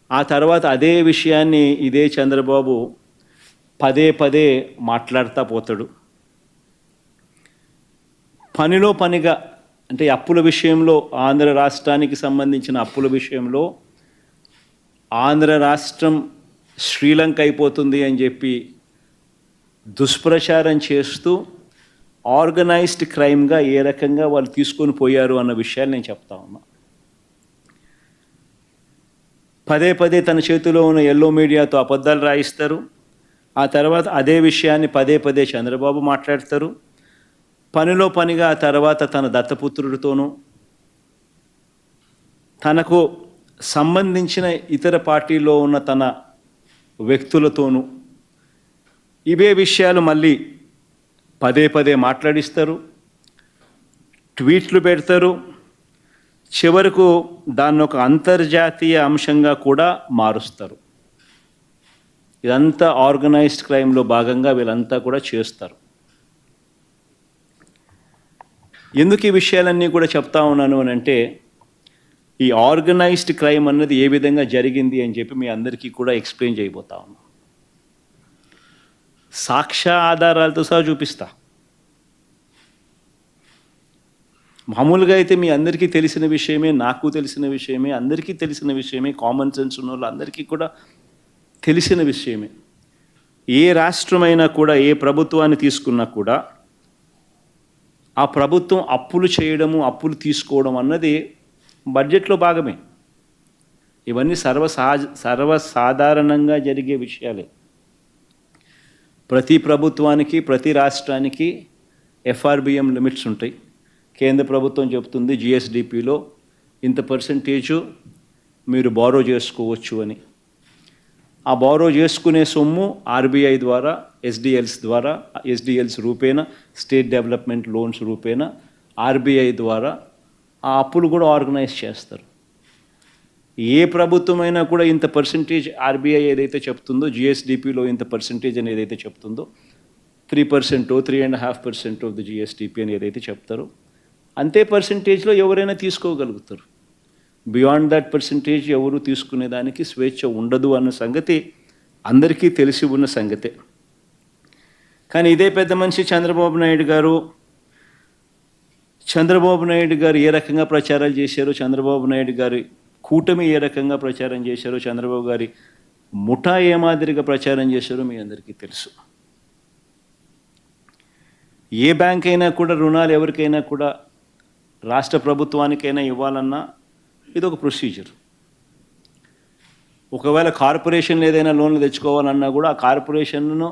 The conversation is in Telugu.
ఆ తర్వాత అదే విషయాన్ని ఇదే చంద్రబాబు పదే పదే మాట్లాడుతూ పోతాడు. పనిలో పనిగా అంటే అప్పుల విషయంలో, ఆంధ్ర రాష్ట్రానికి సంబంధించిన అప్పుల విషయంలో ఆంధ్ర రాష్ట్రం శ్రీలంక అయిపోతుంది అని చెప్పి దుష్ప్రచారం చేస్తూ ఆర్గనైజ్డ్ క్రైమ్గా ఏ రకంగా వాళ్ళు తీసుకొని పోయారు అన్న విషయాలు నేను చెప్తా ఉన్నా. పదే పదే తన చేతిలో ఉన్న ఎల్లో మీడియాతో అబద్ధాలు రాయిస్తారు. ఆ తర్వాత అదే విషయాన్ని పదే పదే చంద్రబాబు మాట్లాడతారు. పనిలో పనిగా ఆ తర్వాత తన దత్తపుత్రుడితోనూ తనకు సంబంధించిన ఇతర పార్టీలో ఉన్న తన వ్యక్తులతోనూ ఇవే విషయాలు మళ్ళీ పదే పదే మాట్లాడిస్తారు, ట్వీట్లు పెడతారు. చివరకు దాన్ని ఒక అంతర్జాతీయ అంశంగా కూడా మారుస్తారు. ఇదంతా ఆర్గనైజ్డ్ క్రైమ్లో భాగంగా వీళ్ళంతా కూడా చేస్తారు. ఎందుకు ఈ విషయాలన్నీ కూడా చెప్తా ఉన్నాను అని అంటే, ఈ ఆర్గనైజ్డ్ క్రైమ్ అన్నది ఏ విధంగా జరిగింది అని చెప్పి మీ అందరికీ కూడా ఎక్స్ప్లెయిన్ చేయబోతా ఉన్నాను. సాక్ష్య ఆధారాలతో సహా చూపిస్తా. మామూలుగా అయితే మీ అందరికీ తెలిసిన విషయమే, నాకు తెలిసిన విషయమే, అందరికీ తెలిసిన విషయమే, కామన్ సెన్స్ ఉన్న వాళ్ళు అందరికీ కూడా తెలిసిన విషయమే. ఏ రాష్ట్రమైనా కూడా, ఏ ప్రభుత్వాన్ని తీసుకున్నా కూడా ఆ ప్రభుత్వం అప్పులు చేయడము, అప్పులు తీసుకోవడం అన్నది బడ్జెట్లో భాగమే. ఇవన్నీ సర్వసాధారణంగా జరిగే విషయాలే. ప్రతి ప్రభుత్వానికి, ప్రతి రాష్ట్రానికి ఎఫ్ఆర్బిఎం లిమిట్స్ ఉంటాయి. కేంద్ర ప్రభుత్వం చెప్తుంది జిఎస్డిపిలో ఇంత పర్సెంటేజు మీరు బారో చేసుకోవచ్చు అని. ఆ బారో చేసుకునే సొమ్ము ఆర్బీఐ ద్వారా, ఎస్డిఎల్స్ రూపేణ, స్టేట్ డెవలప్మెంట్ లోన్స్ రూపేణ ఆర్బీఐ ద్వారా ఆ అప్పులు కూడా ఆర్గనైజ్ చేస్తారు. ఏ ప్రభుత్వమైనా కూడా ఇంత పర్సెంటేజ్ ఆర్బీఐ ఏదైతే చెప్తుందో, జిఎస్డిపిలో ఇంత పర్సెంటేజ్ అని ఏదైతే చెప్తుందో, 3%, 3.5% ఆఫ్ ది జిఎస్డిపి అని ఏదైతే చెప్తారో అంతే పర్సెంటేజ్లో ఎవరైనా తీసుకోగలుగుతారు. బియాండ్ దట్ పర్సెంటేజ్ ఎవరు తీసుకునేదానికి స్వేచ్ఛ ఉండదు అన్న సంగతి అందరికీ తెలిసి ఉన్న సంగతే. కానీ ఇదే పెద్ద మనిషి చంద్రబాబు నాయుడు గారు ఏ రకంగా ప్రచారాలు చేశారో, చంద్రబాబు నాయుడు గారి కూటమి ఏ రకంగా ప్రచారం చేశారో, చంద్రబాబు గారి ముఠా ఏ మాదిరిగా ప్రచారం చేశారో మీ అందరికీ తెలుసు. ఏ బ్యాంక్ అయినా కూడా రుణాలు ఎవరికైనా కూడా, రాష్ట్ర ప్రభుత్వానికైనా ఇవ్వాలన్నా ఇది ఒక ప్రొసీజర్. ఒకవేళ కార్పొరేషన్ ఏదైనా లోన్లు తెచ్చుకోవాలన్నా కూడా ఆ కార్పొరేషన్ను